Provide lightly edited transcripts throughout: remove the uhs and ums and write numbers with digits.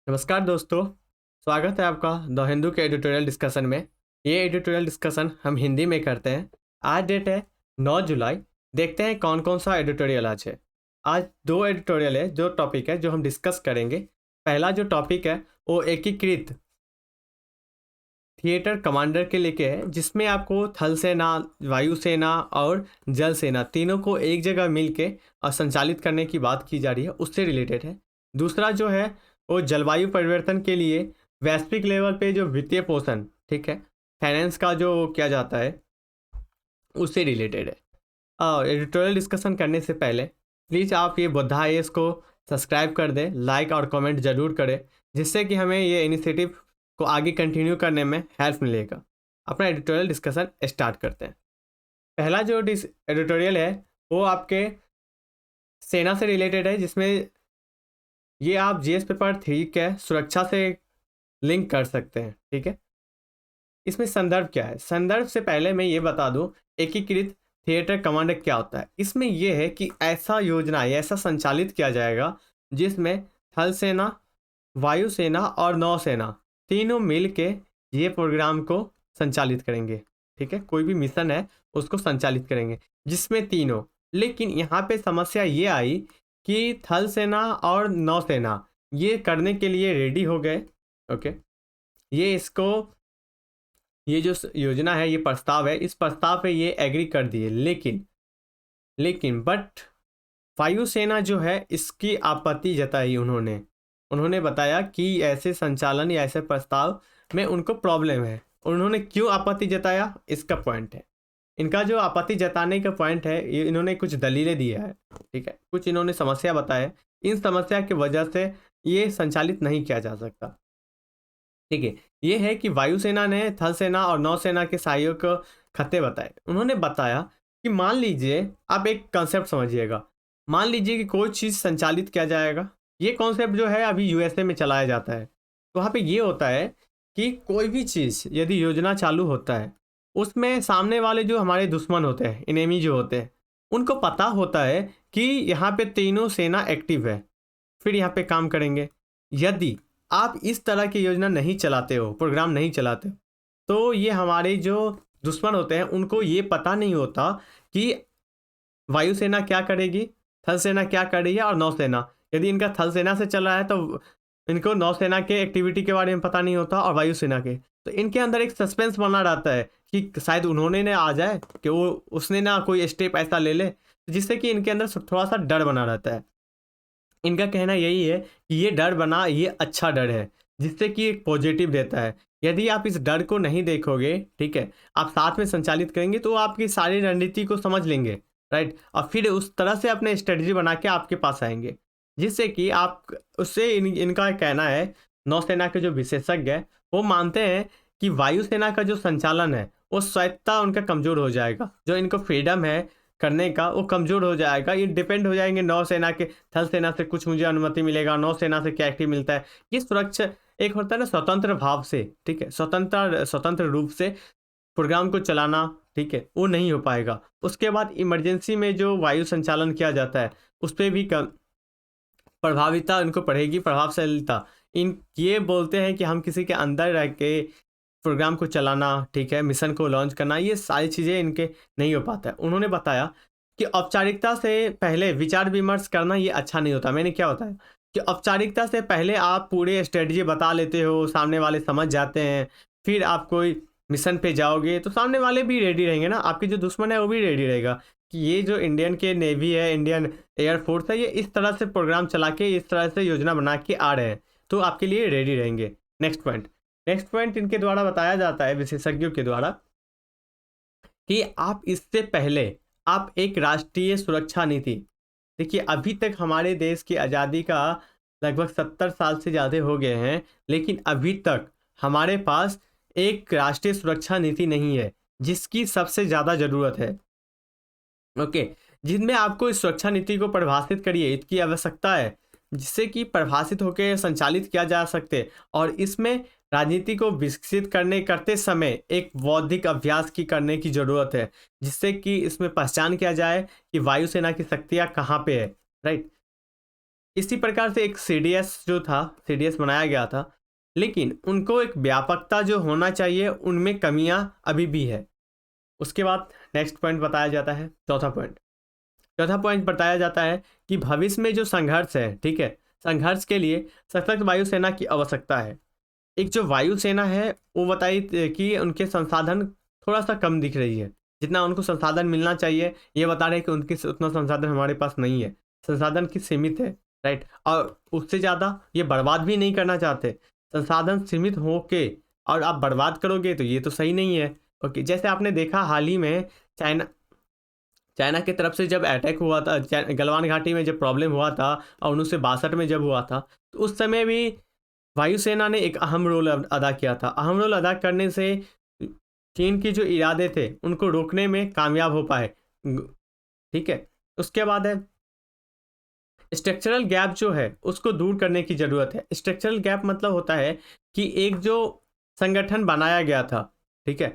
नमस्कार दोस्तों, स्वागत है आपका द हिंदू के एडिटोरियल डिस्कशन में। ये एडिटोरियल डिस्कशन हम हिंदी में करते हैं। आज डेट है 9 जुलाई। देखते हैं कौन कौन सा एडिटोरियल आज है। आज दो एडिटोरियल है, दो टॉपिक है जो हम डिस्कस करेंगे। पहला जो टॉपिक है वो एकीकृत थिएटर कमांडर के लेके है, जिसमें आपको थल सेना, वायुसेना और जल सेना तीनों को एक जगह मिलके और संचालित करने की बात की जा रही है, उससे रिलेटेड है। दूसरा जो है वो जलवायु परिवर्तन के लिए वैश्विक लेवल पे जो वित्तीय पोषण, ठीक है, फाइनेंस का जो किया जाता है उससे रिलेटेड है। और एडिटोरियल डिस्कशन करने से पहले प्लीज़ आप ये बुद्धा आईएएस को सब्सक्राइब कर दें, लाइक और कमेंट ज़रूर करें, जिससे कि हमें ये इनिशिएटिव को आगे कंटिन्यू करने में हेल्प मिलेगा। अपना एडिटोरियल डिस्कशन स्टार्ट करते हैं। पहला जो एडिटोरियल है वो आपके सेना से रिलेटेड है, जिसमें ये आप जीएस पेपर 3 के सुरक्षा से लिंक कर सकते हैं, ठीक है। इसमें संदर्भ क्या है? संदर्भ से पहले मैं ये बता दूं, एकीकृत थिएटर कमांडर क्या होता है। इसमें यह है कि ऐसा योजना या ऐसा संचालित किया जाएगा जिसमें थल सेना, वायुसेना और नौसेना तीनों मिल के ये प्रोग्राम को संचालित करेंगे, ठीक है। कोई भी मिशन है उसको संचालित करेंगे जिसमें तीनों। लेकिन यहाँ पे समस्या ये आई कि थल सेना और नौसेना ये करने के लिए रेडी हो गए, ओके। ये इसको, ये जो योजना है, ये प्रस्ताव है, इस प्रस्ताव पे ये एग्री कर दिए। लेकिन बट वायुसेना जो है इसकी आपत्ति जताई उन्होंने। उन्होंने बताया कि ऐसे संचालन या ऐसे प्रस्ताव में उनको प्रॉब्लम है। उन्होंने क्यों आपत्ति जताया, इसका पॉइंट है। इनका जो आपत्ति जताने का पॉइंट है, ये इन्होंने कुछ दलीलें दिया है, ठीक है। कुछ इन्होंने समस्या बताया, इन समस्या की वजह से ये संचालित नहीं किया जा सकता, ठीक है। ये है कि वायुसेना ने थल सेना और नौसेना के सहयोग खत्ते बताए। उन्होंने बताया कि मान लीजिए, आप एक कंसेप्ट समझिएगा। मान लीजिए कि कोई चीज़ संचालित किया जाएगा। ये कॉन्सेप्ट जो है अभी यूएसए में चलाया जाता है। तो वहाँ पे ये होता है कि कोई भी चीज़ यदि योजना चालू होता है, उसमें सामने वाले जो हमारे दुश्मन होते हैं, एनिमी जो होते हैं, उनको पता होता है कि यहाँ पे तीनों सेना एक्टिव है, फिर यहाँ पे काम करेंगे। यदि आप इस तरह की योजना नहीं चलाते हो, प्रोग्राम नहीं चलाते हो, तो ये हमारे जो दुश्मन होते हैं उनको ये पता नहीं होता कि वायुसेना क्या करेगी, थल सेना क्या कर रही है और नौसेना। यदि इनका थल सेना से चल रहा है तो इनको नौसेना के एक्टिविटी के बारे में पता नहीं होता और वायुसेना के। तो इनके अंदर एक सस्पेंस बना रहता है कि शायद उन्होंने ना आ जाए, कि वो उसने ना कोई स्टेप ऐसा ले ले, जिससे कि इनके अंदर थोड़ा सा डर बना रहता है। इनका कहना यही है कि ये डर बना, ये अच्छा डर है, जिससे कि एक पॉजिटिव देता है। यदि आप इस डर को नहीं देखोगे, ठीक है, आप साथ में संचालित करेंगे तो आपकी सारी रणनीति को समझ लेंगे, राइट, और फिर उस तरह से अपने स्ट्रेटजी बना के आपके पास आएंगे, जिससे कि आप उससे इनका कहना है, नौसेना के जो विशेषज्ञ हैं वो मानते हैं कि वायुसेना का जो संचालन है वो स्वायत्तता उनका कमजोर हो जाएगा। जो इनको फ्रीडम है करने का वो कमजोर हो जाएगा। ये डिपेंड हो जाएंगे नौसेना के। थल सेना से कुछ मुझे अनुमति मिलेगा, नौसेना से क्या एक्टिव मिलता है। ये सुरक्षा एक होता है ना, स्वतंत्र भाव से, ठीक है, स्वतंत्र स्वतंत्र रूप से प्रोग्राम को चलाना, ठीक है, वो नहीं हो पाएगा। उसके बाद इमरजेंसी में जो वायु संचालन किया जाता है उस पर भी प्रभाविता उनको पड़ेगी, प्रभावशीलता। इन ये बोलते हैं कि हम किसी के अंदर रह के प्रोग्राम को चलाना, ठीक है, मिशन को लॉन्च करना, ये सारी चीज़ें इनके नहीं हो पाता है। उन्होंने बताया कि औपचारिकता से पहले विचार विमर्श करना ये अच्छा नहीं होता। मैंने क्या बताया कि औपचारिकता से पहले आप पूरे स्ट्रेटजी बता लेते हो, सामने वाले समझ जाते हैं, फिर आप कोई मिशन पे जाओगे तो सामने वाले भी रेडी रहेंगे ना, आपके जो दुश्मन है वो भी रेडी रहेगा कि ये जो इंडियन के नेवी है, इंडियन एयरफोर्स है, ये इस तरह से प्रोग्राम चला के, इस तरह से योजना बना के आ रहे हैं, तो आपके लिए रेडी रहेंगे। नेक्स्ट पॉइंट इनके द्वारा बताया जाता है, विशेषज्ञों के द्वारा, कि आप इससे पहले आप एक राष्ट्रीय सुरक्षा नीति, देखिए अभी तक हमारे देश की आज़ादी का लगभग 70 साल से ज़्यादा हो गए हैं, लेकिन अभी तक हमारे पास एक राष्ट्रीय सुरक्षा नीति नहीं है, जिसकी सबसे ज़्यादा ज़रूरत है, ओके। जिनमें आपको इस सुरक्षा नीति को परिभाषित करिए, इसकी आवश्यकता है, जिससे कि परिभाषित होकर संचालित किया जा सकते। और इसमें राजनीति को विकसित करते समय एक बौद्धिक अभ्यास की करने की ज़रूरत है, जिससे कि इसमें पहचान किया जाए कि वायुसेना की शक्तियाँ कहाँ पे है, राइट। इसी प्रकार से एक सीडीएस जो था, सीडीएस बनाया गया था, लेकिन उनको एक व्यापकता जो होना चाहिए उनमें कमियां अभी भी है। उसके बाद नेक्स्ट पॉइंट बताया जाता है, चौथा पॉइंट बताया जाता है कि भविष्य में जो संघर्ष है, ठीक है, संघर्ष के लिए सशक्त वायुसेना की आवश्यकता है। एक जो वायुसेना है वो बताई कि उनके संसाधन थोड़ा सा कम दिख रही है, जितना उनको संसाधन मिलना चाहिए ये बता रहे हैं कि उनके उतना संसाधन हमारे पास नहीं है, संसाधन की सीमित है, राइट। और उससे ज़्यादा ये बर्बाद भी नहीं करना चाहते, संसाधन सीमित हो के और आप बर्बाद करोगे तो ये तो सही नहीं है। ओके, जैसे आपने देखा हाल ही में चाइना चाइना की तरफ से जब अटैक हुआ था, गलवान घाटी में जब प्रॉब्लम हुआ था और 1962 में जब हुआ था, तो उस समय भी वायुसेना ने एक अहम रोल अदा किया था। अहम रोल अदा करने से चीन के जो इरादे थे उनको रोकने में कामयाब हो पाए। ठीक है, उसके बाद है स्ट्रक्चरल गैप जो है उसको दूर करने की ज़रूरत है। स्ट्रक्चरल गैप मतलब होता है कि एक जो संगठन बनाया गया था, ठीक है,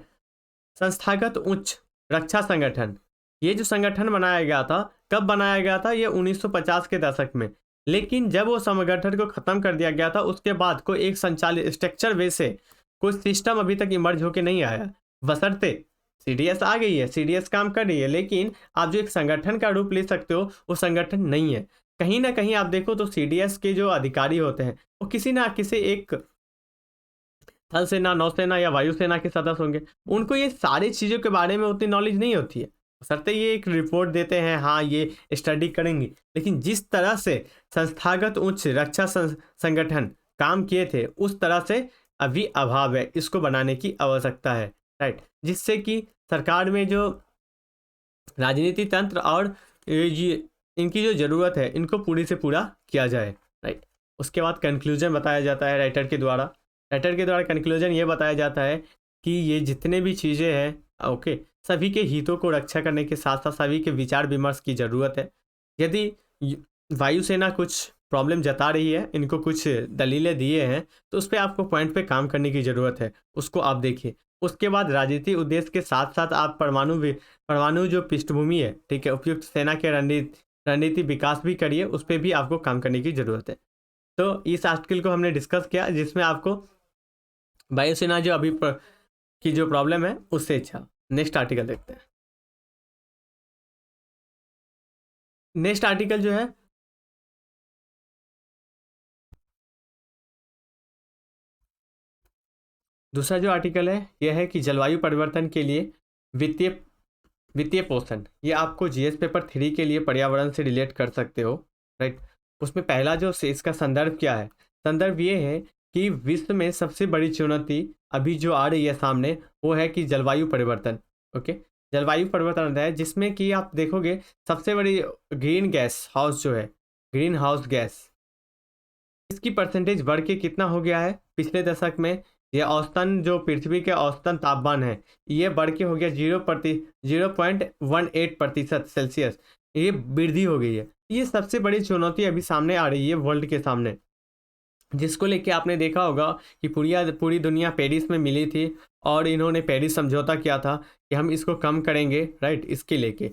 संस्थागत उच्च रक्षा संगठन, ये जो संगठन बनाया गया था, कब बनाया गया था? ये 1950 के दशक में। लेकिन जब वो संगठन को ख़त्म कर दिया गया था उसके बाद कोई एक संचालित स्ट्रक्चर वे से कोई सिस्टम अभी तक इमर्ज होके नहीं आया। बशर्ते सीडीएस आ गई है, सीडीएस काम कर रही है, लेकिन आप जो एक संगठन का रूप ले सकते हो वो संगठन नहीं है। कहीं ना कहीं आप देखो तो सीडीएस के जो अधिकारी होते हैं वो किसी ना किसी एक थल सेना, नौसेना या वायुसेना के सदस्य होंगे। उनको ये सारी चीज़ों के बारे में उतनी नॉलेज नहीं होती है। सरते ये एक रिपोर्ट देते हैं, हाँ ये स्टडी करेंगे, लेकिन जिस तरह से संस्थागत उच्च रक्षा संगठन काम किए थे उस तरह से अभी अभाव है, इसको बनाने की आवश्यकता है, राइट। जिससे कि सरकार में जो राजनीति तंत्र और ये इनकी जो ज़रूरत है इनको पूरी से पूरा किया जाए, राइट। उसके बाद कंक्लूजन बताया जाता है राइटर के द्वारा कंक्लूजन ये बताया जाता है कि ये जितने भी चीज़ें हैं, ओके, सभी के हितों को रक्षा करने के साथ साथ सभी के विचार विमर्श की ज़रूरत है। यदि वायुसेना कुछ प्रॉब्लम जता रही है, इनको कुछ दलीलें दिए हैं, तो उस पर आपको पॉइंट पे काम करने की ज़रूरत है, उसको आप देखिए। उसके बाद राजनीतिक उद्देश्य के साथ साथ आप परमाणु जो पृष्ठभूमि है, ठीक है, उपयुक्त सेना के रणनीति विकास भी करिए, उस पर भी आपको काम करने की ज़रूरत है। तो इस आर्टिकल को हमने डिस्कस किया जिसमें आपको वायुसेना जो अभी की जो प्रॉब्लम है उससे अच्छा। नेक्स्ट आर्टिकल देखते हैं। नेक्स्ट आर्टिकल जो है दूसरा जो आर्टिकल है यह है कि जलवायु परिवर्तन के लिए वित्तीय वित्तीय पोषण। ये आपको जीएस पेपर 3 के लिए पर्यावरण से रिलेट कर सकते हो, राइट। उसमें पहला जो इसका संदर्भ क्या है? संदर्भ ये है कि विश्व में सबसे बड़ी चुनौती अभी जो आ रही है सामने वो है कि जलवायु परिवर्तन। ओके, जलवायु परिवर्तन है जिसमें कि आप देखोगे सबसे बड़ी ग्रीन गैस हाउस जो है, ग्रीन हाउस गैस, इसकी परसेंटेज बढ़ के कितना हो गया है पिछले दशक में? ये औसतन जो पृथ्वी के औसतन तापमान है ये बढ़ के हो गया 0.18% सेल्सियस, ये वृद्धि हो गई है। ये सबसे बड़ी चुनौती अभी सामने आ रही है वर्ल्ड के सामने, जिसको लेके आपने देखा होगा कि पूरी दुनिया पेरिस में मिली थी और इन्होंने पेरिस समझौता किया था कि हम इसको कम करेंगे, राइट। इसके लेके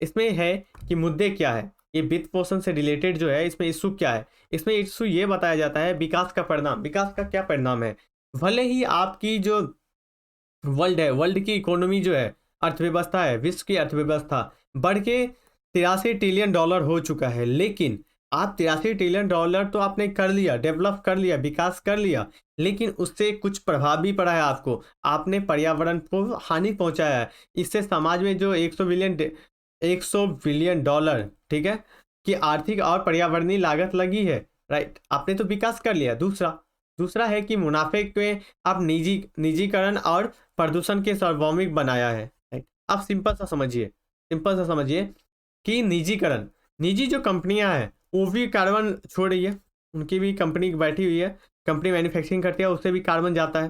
इसमें है कि मुद्दे क्या है, ये वित्त पोषण से रिलेटेड जो है इसमें इशू क्या है? इसमें इशू ये बताया जाता है विकास का परिणाम। विकास का क्या परिणाम है? भले ही आपकी जो वर्ल्ड है, वर्ल्ड की इकोनॉमी जो है, अर्थव्यवस्था है, विश्व की अर्थव्यवस्था बढ़ के 83 ट्रिलियन डॉलर हो चुका है, लेकिन आप 83 ट्रिलियन डॉलर तो आपने कर लिया, डेवलप कर लिया, विकास कर लिया, लेकिन उससे कुछ प्रभाव भी पड़ा है आपको। आपने पर्यावरण को हानि पहुंचाया है। इससे समाज में जो 100 बिलियन डॉलर, ठीक है, कि आर्थिक और पर्यावरणीय लागत लगी है, राइट। आपने तो विकास कर लिया। दूसरा है कि मुनाफे के आप निजीकरण और प्रदूषण के सार्वभौमिक बनाया है, राइट। आप सिंपल सा समझिए कि निजी जो कंपनियां हैं वो भी कार्बन छोड़ रही है, उनकी भी कंपनी बैठी हुई है, कंपनी मैन्युफैक्चरिंग करती है, उससे भी कार्बन जाता है।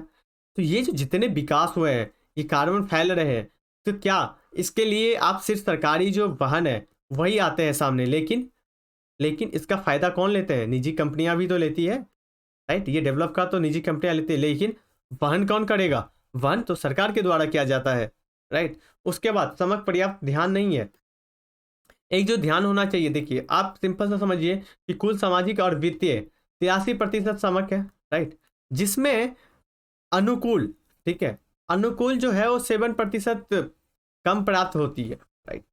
तो ये जो जितने विकास हुए हैं ये कार्बन फैल रहे हैं, तो क्या इसके लिए आप सिर्फ सरकारी जो वाहन है वही आते हैं सामने, लेकिन इसका फ़ायदा कौन लेते हैं? निजी कंपनियां भी तो लेती है, राइट। ये डेवलप का तो निजी कंपनियां लेती है, लेकिन वहन कौन करेगा? वहन तो सरकार के द्वारा किया जाता है, राइट। उसके बाद समग्र पर्याप्त ध्यान नहीं है। एक जो ध्यान होना चाहिए, देखिए आप सिंपल सा समझिए कि कुल सामाजिक और वित्तीय 83% समक है, राइट, जिसमें अनुकूल, ठीक है, अनुकूल जो है वो 7% कम प्राप्त होती है, राइट।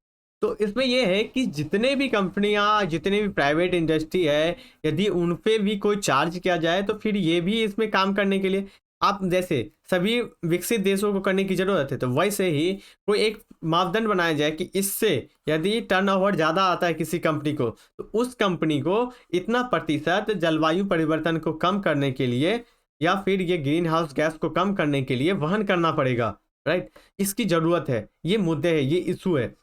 तो इसमें ये है कि जितने भी कंपनियां, जितने भी प्राइवेट इंडस्ट्री है, यदि उन पे भी कोई चार्ज किया जाए तो फिर ये भी इसमें काम करने के लिए, आप जैसे सभी विकसित देशों को करने की जरूरत है, तो वैसे ही कोई एक मापदंड बनाया जाए कि इससे यदि टर्नओवर ज़्यादा आता है किसी कंपनी को, तो उस कंपनी को इतना प्रतिशत जलवायु परिवर्तन को कम करने के लिए या फिर ये ग्रीन हाउस गैस को कम करने के लिए वहन करना पड़ेगा, राइट। इसकी ज़रूरत है, ये मुद्दे है, ये इशू है।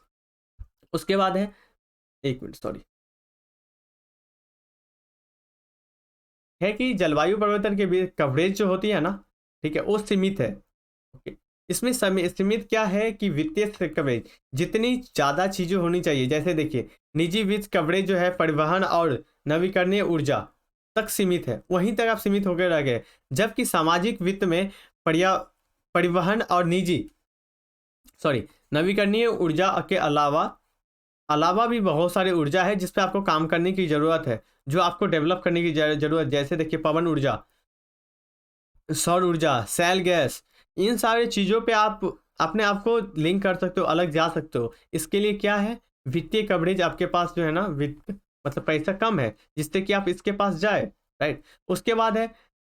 उसके बाद है, एक मिनट सॉरी, है कि जलवायु परिवर्तन के भी कवरेज जो होती है ना, ठीक है, वो सीमित है। ओके, इसमें सीमित क्या है कि वित्तीय कवरेज जितनी ज़्यादा चीज़ें होनी चाहिए, जैसे देखिए निजी वित्त कवरेज जो है परिवहन और नवीकरणीय ऊर्जा तक सीमित है, वहीं तक आप सीमित होकर रह गए। जबकि सामाजिक वित्त में पर्या परिवहन और निजी सॉरी नवीकरणीय ऊर्जा के अलावा अलावा भी बहुत सारी ऊर्जा है जिस पे आपको काम करने की ज़रूरत है, जो आपको डेवलप करने की ज़रूरत, जैसे देखिए पवन ऊर्जा, सौर ऊर्जा, शैल गैस, इन सारी चीज़ों पे आप अपने आप को लिंक कर सकते हो, अलग जा सकते हो। इसके लिए क्या है, वित्तीय कवरेज आपके पास जो है ना, वित्त मतलब पैसा कम है जिससे कि आप इसके पास जाए, राइट। उसके बाद है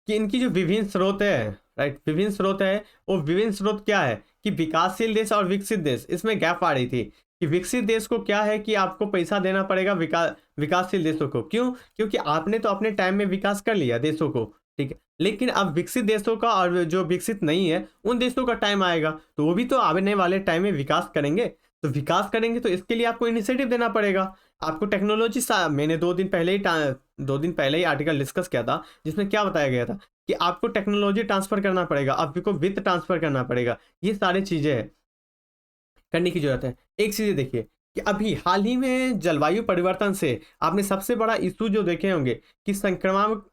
कि इनकी जो विभिन्न स्रोत है, राइट, विभिन्न स्रोत है, वो विभिन्न स्रोत क्या है कि विकासशील देश और विकसित देश, इसमें गैप आ रही थी कि विकसित देश को क्या है कि आपको पैसा देना पड़ेगा विकासशील देशों को, क्यों, क्योंकि आपने तो अपने टाइम में विकास कर लिया देशों को, ठीक है, लेकिन अब विकसित देशों का और जो विकसित नहीं है उन देशों का टाइम आएगा, तो वो भी तो आने वाले टाइम में विकास करेंगे। तो विकास करेंगे तो इसके लिए आपको इनिशिएटिव देना पड़ेगा, आपको टेक्नोलॉजी मैंने 2 दिन पहले ही आर्टिकल डिस्कस किया था जिसमें क्या बताया गया था कि आपको टेक्नोलॉजी ट्रांसफर करना पड़ेगा, आपको वित्त ट्रांसफर करना पड़ेगा, ये सारी चीज़ें हैं, करने की जरूरत है। एक चीज़ देखिए कि अभी हाल ही में जलवायु परिवर्तन से आपने सबसे बड़ा इशू जो देखे होंगे कि संक्रामक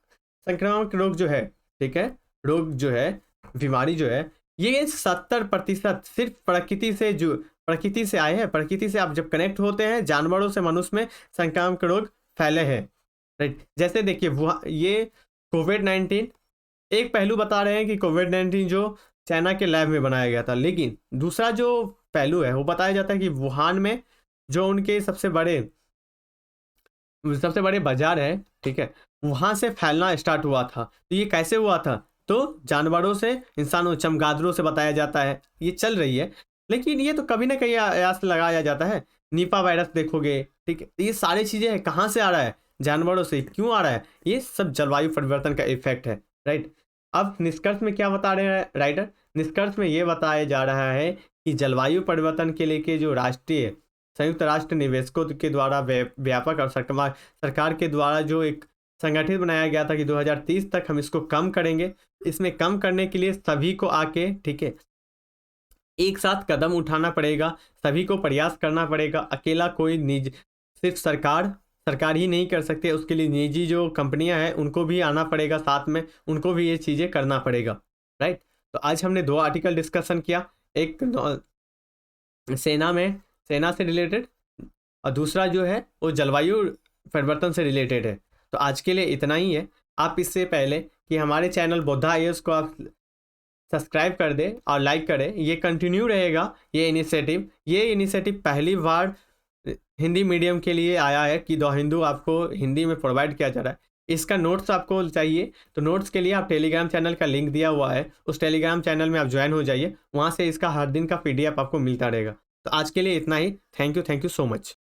संक्रामक रोग जो है, ठीक है, रोग जो है, बीमारी जो है, ये 70% सिर्फ प्रकृति से आए हैं। प्रकृति से आप जब कनेक्ट होते हैं जानवरों से मनुष्य में संक्रामक रोग फैले हैं, राइट। जैसे देखिए वो ये कोविड-19 एक पहलू बता रहे हैं कि कोविड-19 जो चाइना के लैब में बनाया गया था, लेकिन दूसरा जो पहलू है वो बताया जाता है कि वुहान में जो उनके सबसे बड़े बाजार है, ठीक है, वहाँ से फैलना स्टार्ट हुआ था। तो ये कैसे हुआ था, तो जानवरों से इंसानों, चमगादड़ों से बताया जाता है, ये चल रही है। लेकिन ये तो कभी ना कहीं आयास लगाया जाता है, निपा वायरस देखोगे, ठीक है, तो ये सारी चीज़ें हैं, कहाँ से आ रहा है, जानवरों से, क्यों आ रहा है, ये सब जलवायु परिवर्तन का इफेक्ट है, राइट। अब निष्कर्ष में क्या बता रहे हैं राइटर, निष्कर्ष में ये बताया जा रहा है कि जलवायु परिवर्तन के लेके जो राष्ट्रीय संयुक्त राष्ट्र निवेशकों के द्वारा व्यापक और सरकार के द्वारा जो एक संगठित बनाया गया था कि 2030 तक हम इसको कम करेंगे, इसमें कम करने के लिए सभी को आके, ठीक है, एक साथ कदम उठाना पड़ेगा, सभी को प्रयास करना पड़ेगा। अकेला कोई निज सिर्फ सरकार ही नहीं कर सकते, उसके लिए निजी जो कंपनियां हैं उनको भी आना पड़ेगा साथ में, उनको भी ये चीज़ें करना पड़ेगा, राइट। तो आज हमने 2 आर्टिकल डिस्कशन किया, एक सेना से रिलेटेड और दूसरा जो है वो जलवायु परिवर्तन से रिलेटेड है। तो आज के लिए इतना ही है। आप इससे पहले कि हमारे चैनल बोधा आईएएस को आप सब्सक्राइब कर दें और लाइक करें, ये कंटिन्यू रहेगा। ये इनिशिएटिव पहली बार हिंदी मीडियम के लिए आया है कि द हिंदू आपको हिंदी में प्रोवाइड किया जा रहा है। इसका नोट्स आपको चाहिए तो नोट्स के लिए आप टेलीग्राम चैनल का लिंक दिया हुआ है, उस टेलीग्राम चैनल में आप ज्वाइन हो जाइए, वहाँ से इसका हर दिन का PDF आपको मिलता रहेगा। तो आज के लिए इतना ही। Thank you so much.